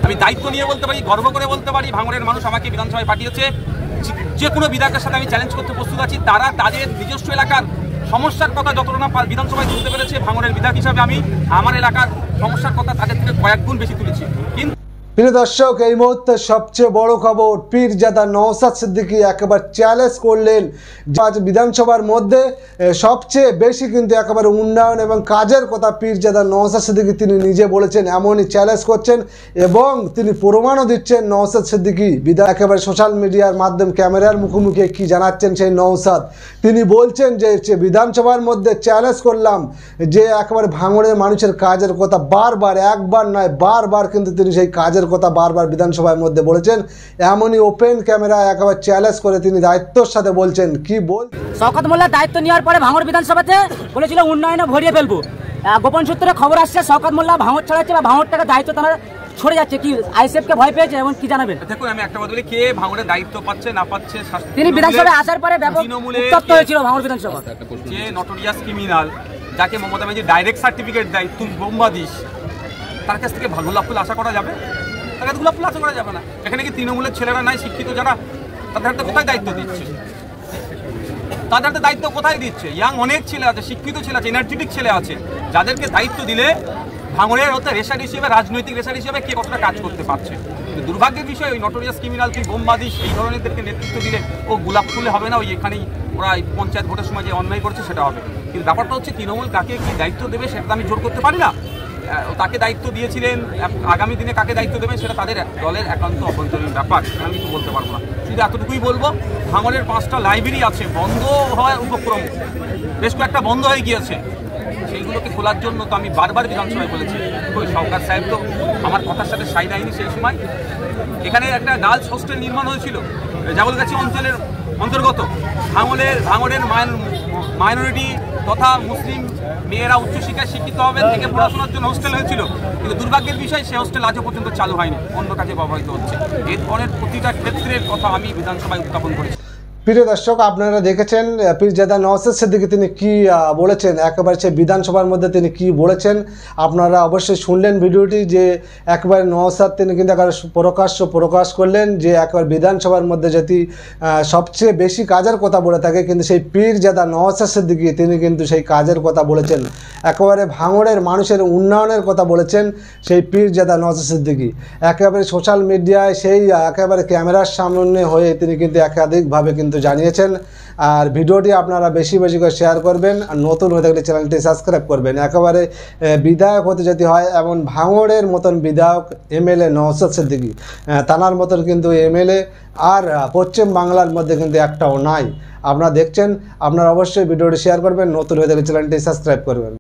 আমি দায়িত্ব নিয়ে বলতে পারি, গর্ব করে বলতে পারি, ভাঙড়ের মানুষ আমাকে বিধানসভায় পাঠিয়েছে। যে কোনো বিধায়কের সাথে আমি চ্যালেঞ্জ করতে প্রস্তুত আছি। তারা তাদের নিজস্ব এলাকার সমস্যার কথা যতটা না বিধানসভায় তুলতে পেরেছে, ভাঙড়ের বিধায়ক হিসাবে আমি আমার এলাকার সমস্যার কথা তাদের থেকে কয়েক গুণ বেশি তুলেছি। কিন্তু প্রিয় দর্শক, এই মুহূর্তে সবচেয়ে বড় খবর, পীরজাদা নওশাদ সিদ্দিকী একেবারে চ্যালেঞ্জ করলেন আজ বিধানসভার মধ্যে সবচেয়ে বেশি কিন্তু একেবারে উন্নয়ন এবং কাজের কথা পীরজাদা নওশাদ সিদ্দিকী তিনি নিজে বলেছেন, এমনই চ্যালেঞ্জ করছেন এবং তিনি প্রমাণও দিচ্ছেন। নওশাদ সিদ্দিকী বিধায়ক একেবারে সোশ্যাল মিডিয়ার মাধ্যমে ক্যামেরার মুখোমুখি কি জানাচ্ছেন সেই নওশাদ, তিনি বলছেন যে বিধানসভার মধ্যে চ্যালেঞ্জ করলাম যে একেবারে ভাঙড়ের মানুষের কাজের কথা বারবার, একবার নয় বারবার কিন্তু তিনি সেই কাজের কথা বারবার বিধানসভার মধ্যে বলেছেন। এমনই ওপেন ক্যামেরা একেবারে চ্যালেঞ্জ করে তিনি দায়িত্বর সাথে বলছেন। কি বল শওকত মোল্লা দায়িত্ব নেওয়ার পরে ভাঙড় বিধানসভাতে বলেছিল উন্নয়নে ভরিয়ে ফেলবো। গোপন সূত্রে খবর আসছে শওকত মোল্লা ভাঙড় ছড়াচ্ছে বা ভাঙড়টাকে দায়িত্ব তারা ছড়ে যাচ্ছে। কি আইএসএফকে ভয় পেয়েছে এবং কি জানাবেন? দেখুন, আমি একটা কথা বলি, কে ভাঙড়ের দায়িত্ব পাচ্ছে না পাচ্ছে, তিনি বিধানসভায় আসার পরে ব্যাপক উত্তপ্ত হয়েছিল ভাঙড় বিধানসভা। যে নটোরিয়াস ক্রিমিনাল, যাকে মমতা ব্যানার্জি ডাইরেক্ট সার্টিফিকেট দেয় তুই বোম্বা দিস, তার কাছ থেকে গোলাপ ফুল আশা করা যাবে? তাকে গোলাপ ফুল আশা করা যাবে না। এখানে কি তৃণমূলের ছেলেরা নাই শিক্ষিত যারা, তাদের হাতে কোথায় দায়িত্ব দিচ্ছে? তাদের হাতে দায়িত্ব কোথায় দিচ্ছে? ইয়াং অনেক ছেলে আছে, শিক্ষিত ছেলে আছে, এনার্জেটিক ছেলে আছে, যাদেরকে দায়িত্ব দিলে ভাঙড়ের হতে রেশার হিসেবে, রাজনৈতিক রেশার হিসেবে কে কতটা কাজ করতে পারছে। কিন্তু দুর্ভাগ্যের বিষয়, ওই নটোরিয়াস ক্রিমিনাল তুই বোমবাদিস এই ধরনেরদেরকে নেতৃত্ব দিলে ও গোলাপ ফুলে হবে না, ওই এখানেই ওরা পঞ্চায়েত ভোটের সময় যে অন্যায় করছে সেটা হবে। কিন্তু ব্যাপারটা হচ্ছে তৃণমূল কাকে কি দায়িত্ব দেবে সেটা আমি জোর করতে পারি না। তাকে দায়িত্ব দিয়েছিলেন, আগামী দিনে কাকে দায়িত্ব দেবেন সেটা তাদের দলের একান্ত অভ্যন্তরীণ ব্যাপার, আমি কিছু বলতে পারবো না। শুধু এতটুকুই বলবো, ভাঙড়ের 5টা লাইব্রেরি আছে বন্ধ হওয়ার উপক্রম, বেশ কয়েকটা বন্ধ হয়ে গিয়েছে, সেইগুলোকে খোলার জন্য তো আমি বারবার বিধানসভায় বলেছি। ওই সরকার সাহেব তো আমার কথার সাথে সাই দেয়নি। সেই সময় এখানে একটা গার্লস হোস্টেল নির্মাণ হয়েছিল জাবলগাছি অঞ্চলের অন্তর্গত। ভাঙড়ের মাইনরিটি তথা মুসলিম মেয়েরা উচ্চশিক্ষায় শিক্ষিত হবে থেকে পড়াশোনার জন্য হোস্টেল হয়েছিল, কিন্তু দুর্ভাগ্যের বিষয় সে হোস্টেল আজও পর্যন্ত চালু হয়নি, অন্য কাজে ব্যবহৃত হচ্ছে। এই ধরনের প্রতিটা ক্ষেত্রের কথা আমি বিধানসভায় উত্থাপন করেছি। প্রিয় দর্শক, আপনারা দেখেছেন পীরজাদা নওশাদ সিদ্দিকী তিনি কি বলেছেন, একেবারে সে বিধানসভার মধ্যে তিনি কি বলেছেন আপনারা অবশ্যই শুনলেন ভিডিওটি। যে একেবারে নওশাদ তিনি কিন্তু একবার প্রকাশ করলেন যে একবার বিধানসভার মধ্যে যদি সবচেয়ে বেশি কাজের কথা বলে থাকে, কিন্তু সেই পীরজাদা নওশাদ সিদ্দিকী তিনি কিন্তু সেই কাজের কথা বলেছেন, একেবারে ভাঙড়ের মানুষের উন্নয়নের কথা বলেছেন সেই পীরজাদা নওশাদ সিদ্দিকী। একেবারে সোশ্যাল মিডিয়ায় সেই একেবারে ক্যামেরার সামনে হয়ে তিনি কিন্তু একাধিকভাবে কিন্তু জানিয়েছেন। আর ভিডিওটি আপনারা বেশি বেশি করে শেয়ার করবেন, আর নতুন হয়ে থাকলে চ্যানেলটি সাবস্ক্রাইব করবেন। একেবারে বিধায়ক হতে যদি হয়, এমন ভাঙড়ের মতন বিধায়ক এমএলএ নওশাদ সিদ্দিকী, তানার মতন কিন্তু এমএলএ আর পশ্চিম বাংলার মধ্যে কিন্তু একটাও নাই। আপনারা দেখছেন, আপনারা অবশ্যই ভিডিওটি শেয়ার করবেন, নতুন হয়ে থাকলে চ্যানেলটি সাবস্ক্রাইব করবেন।